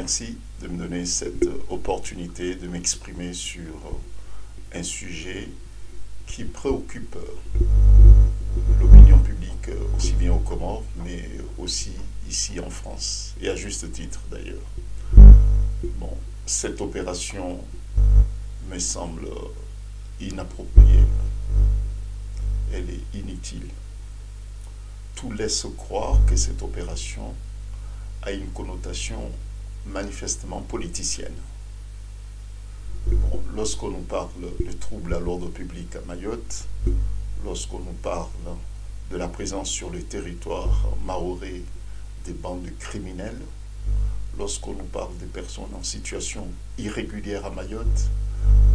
Merci de me donner cette opportunité de m'exprimer sur un sujet qui préoccupe l'opinion publique aussi bien aux Comores, mais aussi ici en France, et à juste titre d'ailleurs. Bon, cette opération me semble inappropriée, elle est inutile. Tout laisse croire que cette opération a une connotation manifestement politicienne. Bon, lorsqu'on nous parle de troubles à l'ordre public à Mayotte, lorsqu'on nous parle de la présence sur le territoire mahorais des bandes criminelles, lorsqu'on nous parle des personnes en situation irrégulière à Mayotte,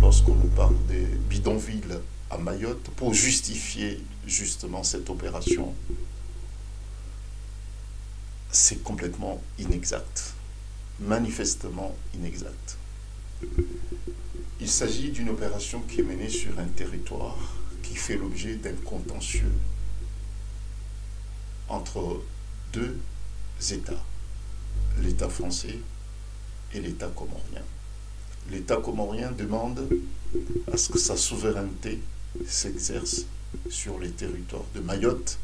lorsqu'on nous parle des bidonvilles à Mayotte, pour justifier justement cette opération, c'est complètement inexact, manifestement inexact. Il s'agit d'une opération qui est menée sur un territoire qui fait l'objet d'un contentieux entre deux États, l'État français et l'État comorien. L'État comorien demande à ce que sa souveraineté s'exerce sur les territoires de Mayotte,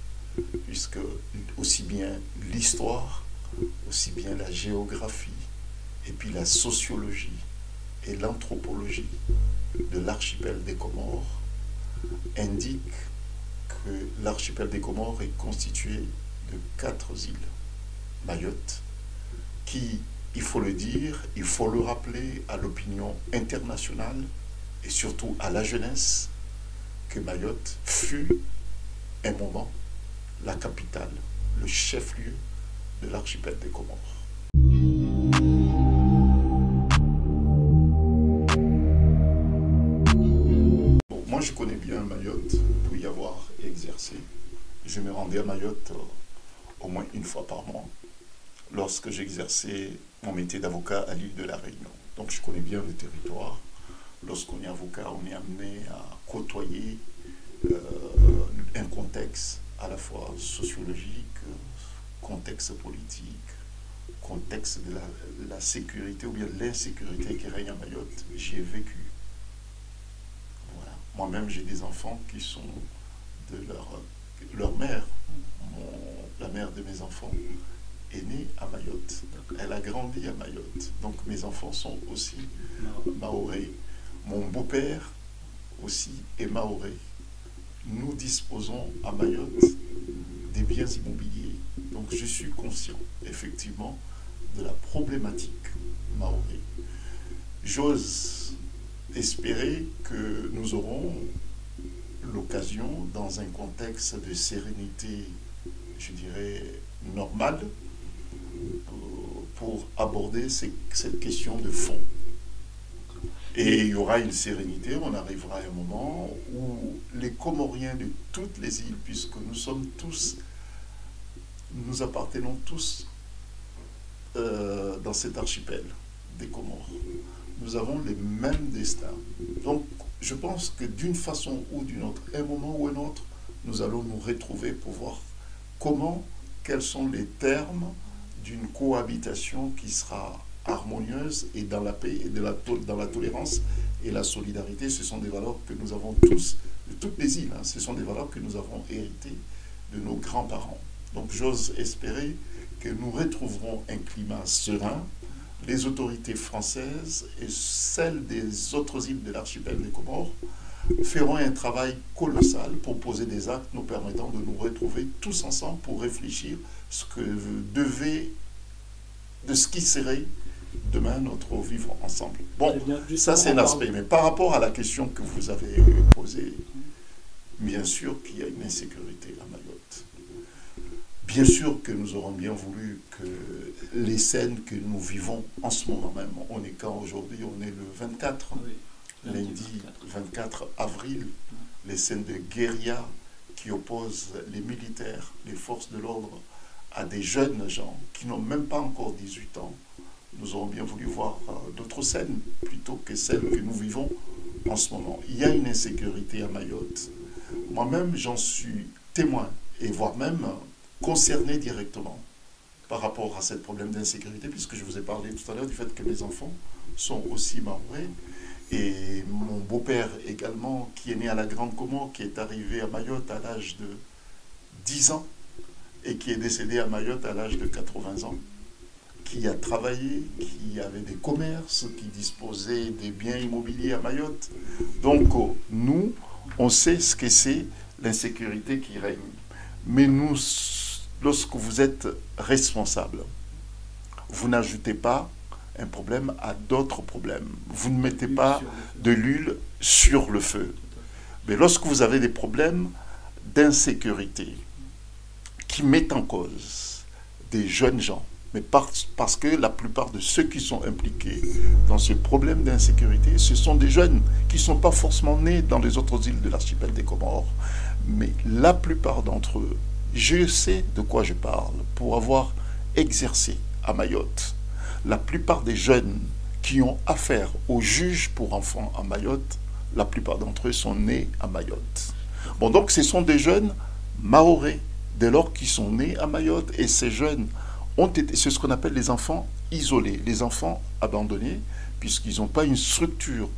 puisque aussi bien l'histoire, aussi bien la géographie, et puis la sociologie et l'anthropologie de l'archipel des Comores indiquent que l'archipel des Comores est constitué de 4 îles. Mayotte, qui, il faut le dire, il faut le rappeler à l'opinion internationale et surtout à la jeunesse, que Mayotte fut un moment la capitale, le chef-lieu de l'archipel des Comores. Bon, moi je connais bien Mayotte pour y avoir exercé. Je me rendais à Mayotte au moins une fois par mois lorsque j'exerçais mon métier d'avocat à l'île de la Réunion. Donc je connais bien le territoire. Lorsqu'on est avocat, on est amené à côtoyer un contexte à la fois sociologique, contexte politique, contexte de la sécurité ou bien de l'insécurité qui règne à Mayotte. J'y ai vécu. Voilà. Moi-même, j'ai des enfants qui sont de leur mère. La mère de mes enfants est née à Mayotte. Elle a grandi à Mayotte. Donc mes enfants sont aussi mahorais. Mon beau-père aussi est mahorais. Nous disposons à Mayotte des biens immobiliers. Donc je suis conscient, effectivement, de la problématique mahorais. J'ose espérer que nous aurons l'occasion, dans un contexte de sérénité, je dirais, normale, pour aborder cette question de fond. Et il y aura une sérénité, on arrivera à un moment où les Comoriens de toutes les îles, puisque nous appartenons tous dans cet archipel des Comores, nous avons les mêmes destins. Donc je pense que d'une façon ou d'une autre, un moment ou un autre, nous allons nous retrouver pour voir quels sont les termes d'une cohabitation qui sera harmonieuse et dans la paix et dans la tolérance et la solidarité. Ce sont des valeurs que nous avons tous, de toutes les îles, ce sont des valeurs que nous avons héritées de nos grands-parents. Donc j'ose espérer que nous retrouverons un climat serein. Les autorités françaises et celles des autres îles de l'archipel des Comores feront un travail colossal pour poser des actes nous permettant de nous retrouver tous ensemble pour réfléchir de ce qui serait demain notre vivre ensemble. Bon, ça c'est un aspect. Mais par rapport à la question que vous avez posée, bien sûr qu'il y a une insécurité à Mayotte. Bien sûr que nous aurons bien voulu que les scènes que nous vivons en ce moment même, on est quand aujourd'hui? On est le 24, lundi 24 avril, les scènes de guérilla qui opposent les militaires, les forces de l'ordre à des jeunes gens qui n'ont même pas encore 18 ans. Nous aurons bien voulu voir d'autres scènes plutôt que celles que nous vivons en ce moment. Il y a une insécurité à Mayotte. Moi-même, j'en suis témoin et voire même concerné directement par rapport à ce problème d'insécurité, puisque je vous ai parlé tout à l'heure du fait que mes enfants sont aussi mahorais. Et mon beau-père également, qui est né à la Grande Comore, qui est arrivé à Mayotte à l'âge de 10 ans et qui est décédé à Mayotte à l'âge de 80 ans, qui a travaillé, qui avait des commerces, qui disposait des biens immobiliers à Mayotte. Donc nous, on sait ce que c'est l'insécurité qui règne. Mais nous, lorsque vous êtes responsable, vous n'ajoutez pas un problème à d'autres problèmes. Vous ne mettez pas de l'huile sur le feu. Mais lorsque vous avez des problèmes d'insécurité qui mettent en cause des jeunes gens, mais parce que la plupart de ceux qui sont impliqués dans ce problème d'insécurité, ce sont des jeunes qui ne sont pas forcément nés dans les autres îles de l'archipel des Comores, mais la plupart d'entre eux, je sais de quoi je parle pour avoir exercé à Mayotte. La plupart des jeunes qui ont affaire aux juges pour enfants à Mayotte, la plupart d'entre eux sont nés à Mayotte. Bon, donc ce sont des jeunes mahorais, dès lors qu'ils sont nés à Mayotte, et ces jeunes ont été, c'est ce qu'on appelle les enfants isolés, les enfants abandonnés, puisqu'ils n'ont pas une structure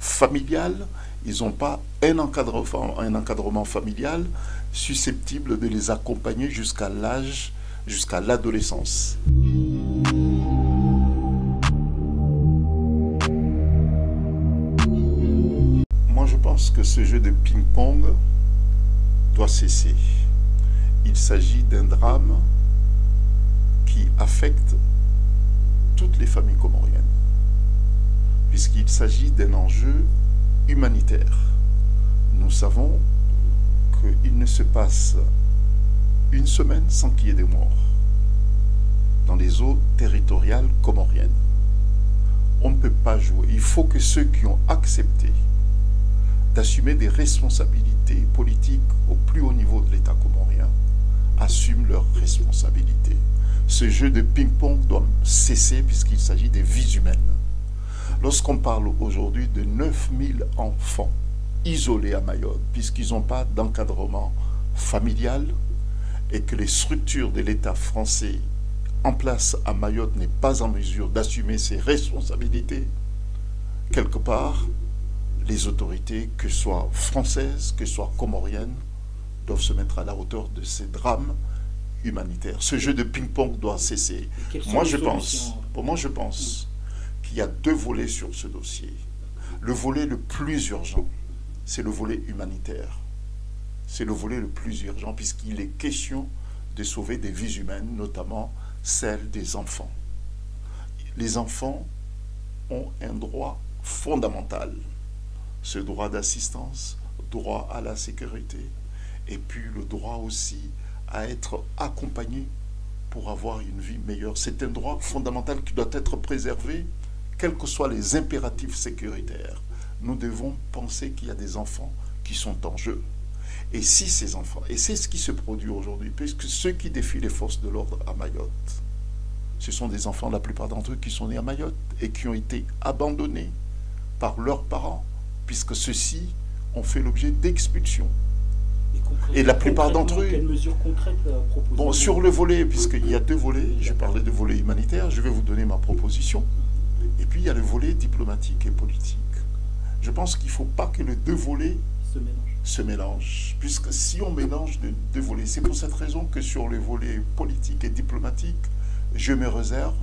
familiale, ils n'ont pas un encadrement familial susceptible de les accompagner jusqu'à l'âge, jusqu'à l'adolescence. Moi, je pense que ce jeu de ping-pong doit cesser. Il s'agit d'un drame qui affecte toutes les familles comoriennes, puisqu'il s'agit d'un enjeu humanitaire. Nous savons qu'il ne se passe une semaine sans qu'il y ait des morts dans les eaux territoriales comoriennes. On ne peut pas jouer. Il faut que ceux qui ont accepté d'assumer des responsabilités politiques au plus haut niveau de l'État comorien assument leurs responsabilités. Ce jeu de ping-pong doit cesser puisqu'il s'agit des vies humaines. Lorsqu'on parle aujourd'hui de 9000 enfants isolés à Mayotte, puisqu'ils n'ont pas d'encadrement familial et que les structures de l'État français en place à Mayotte n'est pas en mesure d'assumer ses responsabilités, quelque part, les autorités, que ce soit françaises, que ce soit comoriennes, doivent se mettre à la hauteur de ces drames humanitaires. Ce jeu de ping-pong doit cesser. Moi, je pense qu'il y a deux volets sur ce dossier. Le volet le plus urgent, c'est le volet humanitaire. C'est le volet le plus urgent puisqu'il est question de sauver des vies humaines, notamment celles des enfants. Les enfants ont un droit fondamental, ce droit d'assistance, droit à la sécurité, et puis le droit aussi à être accompagné pour avoir une vie meilleure. C'est un droit fondamental qui doit être préservé, quels que soient les impératifs sécuritaires. Nous devons penser qu'il y a des enfants qui sont en jeu. Et si ces enfants, et c'est ce qui se produit aujourd'hui, puisque ceux qui défient les forces de l'ordre à Mayotte, ce sont des enfants, la plupart d'entre eux, qui sont nés à Mayotte et qui ont été abandonnés par leurs parents, puisque ceux-ci ont fait l'objet d'expulsions. Et la plupart d'entre eux... Quelles mesures concrètes proposez-vous ? Bon, sur le volet, puisqu'il y a deux volets, je parlais de volet humanitaire, je vais vous donner ma proposition. Et puis il y a le volet diplomatique et politique. Je pense qu'il ne faut pas que les deux volets se mélangent. Puisque si on mélange les deux volets, c'est pour cette raison que sur le volet politique et diplomatique, je me réserve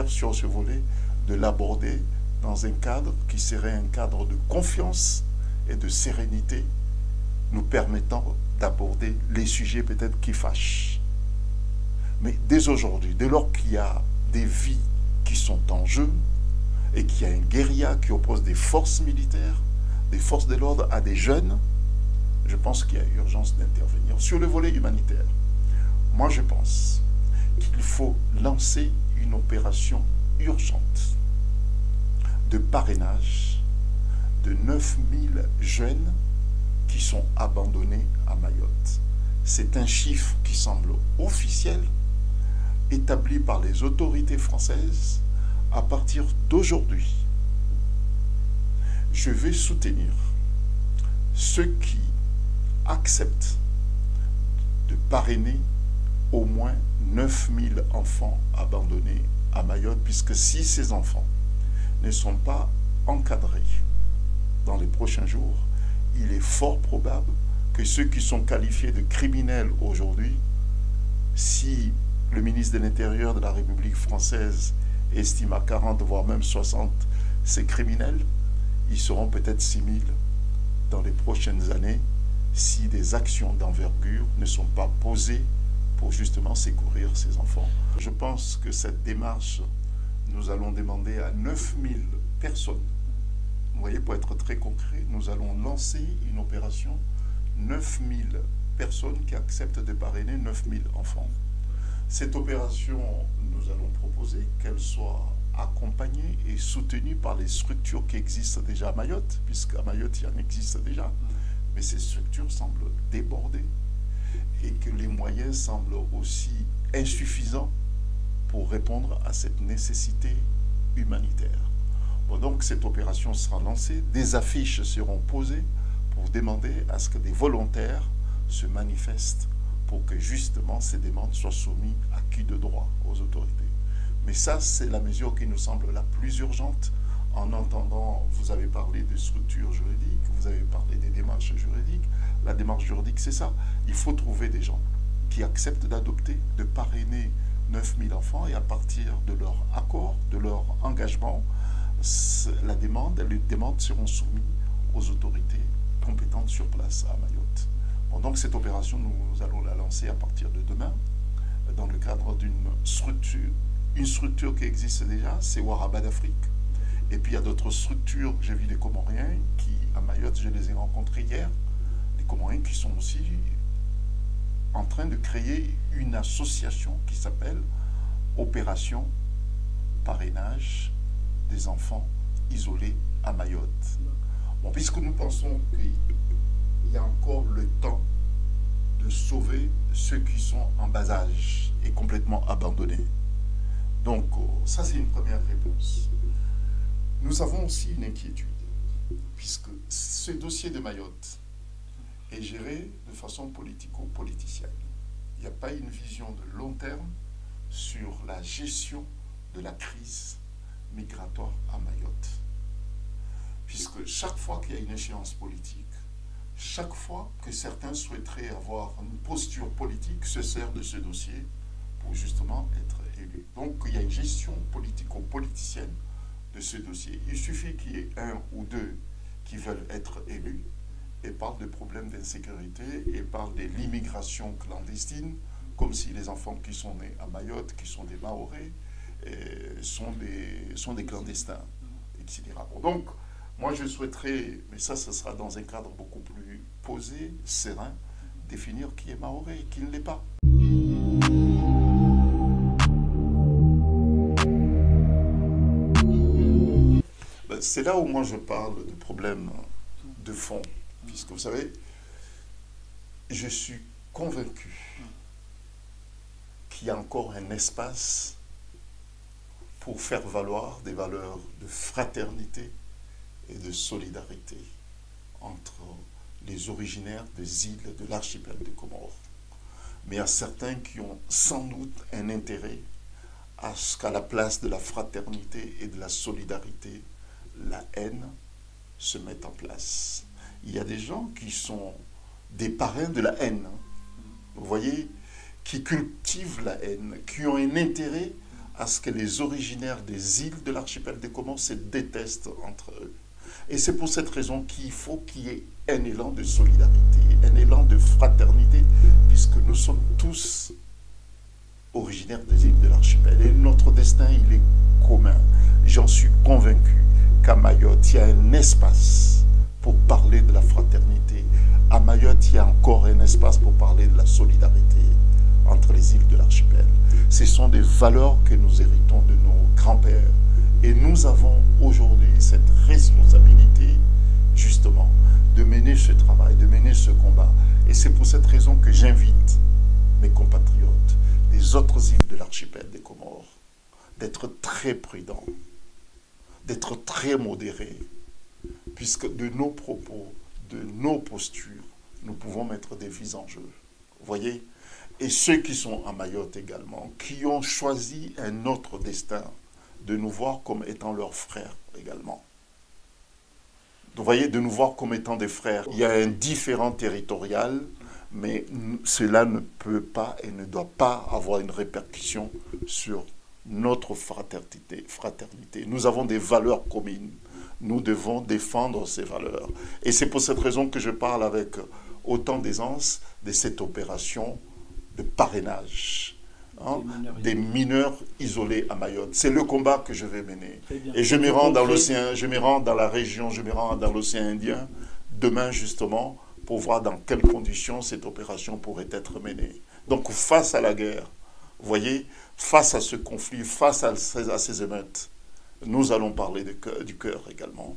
sur ce volet de l'aborder dans un cadre qui serait un cadre de confiance et de sérénité, nous permettant d'aborder les sujets peut-être qui fâchent. Mais dès aujourd'hui, dès lors qu'il y a des vies qui sont en jeu et qu'il y a une guérilla qui oppose des forces militaires, des forces de l'ordre à des jeunes, je pense qu'il y a urgence d'intervenir. Sur le volet humanitaire, moi je pense qu'il faut lancer une opération urgente de parrainage de 9000 jeunes qui sont abandonnés à Mayotte. C'est un chiffre qui semble officiel, établi par les autorités françaises. À partir d'aujourd'hui, je vais soutenir ceux qui acceptent de parrainer au moins 9000 enfants abandonnés à Mayotte, puisque si ces enfants ne sont pas encadrés dans les prochains jours, il est fort probable que ceux qui sont qualifiés de criminels aujourd'hui, si le ministre de l'Intérieur de la République française estime à 40, voire même 60 ces criminels, ils seront peut-être 6000 dans les prochaines années si des actions d'envergure ne sont pas posées pour justement secourir ces enfants. Je pense que cette démarche, nous allons demander à 9000 personnes. Vous voyez, pour être très concret, nous allons lancer une opération 9000 personnes qui acceptent de parrainer 9000 enfants. Cette opération, nous allons proposer qu'elle soit accompagnée et soutenue par les structures qui existent déjà à Mayotte, puisqu'à Mayotte, il y en existe déjà. Mais ces structures semblent débordées et que les moyens semblent aussi insuffisants pour répondre à cette nécessité humanitaire. Bon, donc cette opération sera lancée, des affiches seront posées pour demander à ce que des volontaires se manifestent pour que justement ces demandes soient soumises à qui de droit, aux autorités. Mais ça, c'est la mesure qui nous semble la plus urgente. En entendant, vous avez parlé de structures juridiques, vous avez parlé des démarches juridiques. La démarche juridique, c'est ça. Il faut trouver des gens qui acceptent d'adopter, de parrainer 9000 enfants et à partir de leur accord, de leur engagement, les demandes seront soumises aux autorités compétentes sur place à Mayotte. Bon, donc cette opération, nous allons la lancer à partir de demain dans le cadre d'une structure. Une structure qui existe déjà, c'est Waraba d'Afrique. Et puis il y a d'autres structures, j'ai vu des Comoriens qui, à Mayotte, je les ai rencontrés hier, des Comoriens qui sont aussi en train de créer une association qui s'appelle Opération Parrainage des enfants isolés à Mayotte. Bon, puisque nous pensons qu'il y a encore le temps de sauver ceux qui sont en bas âge et complètement abandonnés. Donc, ça c'est une première réponse. Nous avons aussi une inquiétude, puisque ce dossier de Mayotte est géré de façon politico-politicienne. Il n'y a pas une vision de long terme sur la gestion de la crise migratoire à Mayotte. Puisque chaque fois qu'il y a une échéance politique, chaque fois que certains souhaiteraient avoir une posture politique, se servent de ce dossier pour justement être élus. Donc il y a une gestion politico-politicienne de ce dossier. Il suffit qu'il y ait un ou deux qui veulent être élus et parlent de problèmes d'insécurité et parlent de l'immigration clandestine, comme si les enfants qui sont nés à Mayotte, qui sont des Mahorais, sont des clandestins, etc. Bon, donc, moi je souhaiterais, mais ça sera dans un cadre beaucoup plus posé, serein, définir qui est Mahorais et qui ne l'est pas. C'est là où moi je parle de problèmes de fond, puisque vous savez, je suis convaincu qu'il y a encore un espace pour faire valoir des valeurs de fraternité et de solidarité entre les originaires des îles de l'archipel des Comores. Mais il y a certains qui ont sans doute un intérêt à ce qu'à la place de la fraternité et de la solidarité, la haine se mette en place. Il y a des gens qui sont des parrains de la haine, vous voyez, qui cultivent la haine, qui ont un intérêt à ce que les originaires des îles de l'archipel des Comores se détestent entre eux. Et c'est pour cette raison qu'il faut qu'il y ait un élan de solidarité, un élan de fraternité, puisque nous sommes tous originaires des îles de l'archipel. Et notre destin, il est commun. J'en suis convaincu qu'à Mayotte, il y a un espace pour parler de la fraternité. À Mayotte, il y a encore un espace pour parler de la solidarité entre les îles de l'archipel. Ce sont des valeurs que nous héritons de nos grands-pères. Et nous avons aujourd'hui cette responsabilité, justement, de mener ce travail, de mener ce combat. Et c'est pour cette raison que j'invite mes compatriotes des autres îles de l'archipel des Comores d'être très prudents, d'être très modérés, puisque de nos propos, de nos postures, nous pouvons mettre des vies en jeu. Vous voyez? et ceux qui sont à Mayotte également, qui ont choisi un autre destin, de nous voir comme étant leurs frères également. Vous voyez, de nous voir comme étant des frères. Il y a un différent territorial, mais cela ne peut pas et ne doit pas avoir une répercussion sur notre fraternité. Nous avons des valeurs communes. Nous devons défendre ces valeurs. Et c'est pour cette raison que je parle avec autant d'aisance de cette opération de parrainage des mineurs isolés à Mayotte. C'est le combat que je vais mener. Et je me rends dans l'océan, je me rends dans la région, je me rends dans l'océan Indien, demain justement, pour voir dans quelles conditions cette opération pourrait être menée. Donc face à la guerre, vous voyez, face à ce conflit, face à ces émeutes, nous allons parler du cœur également.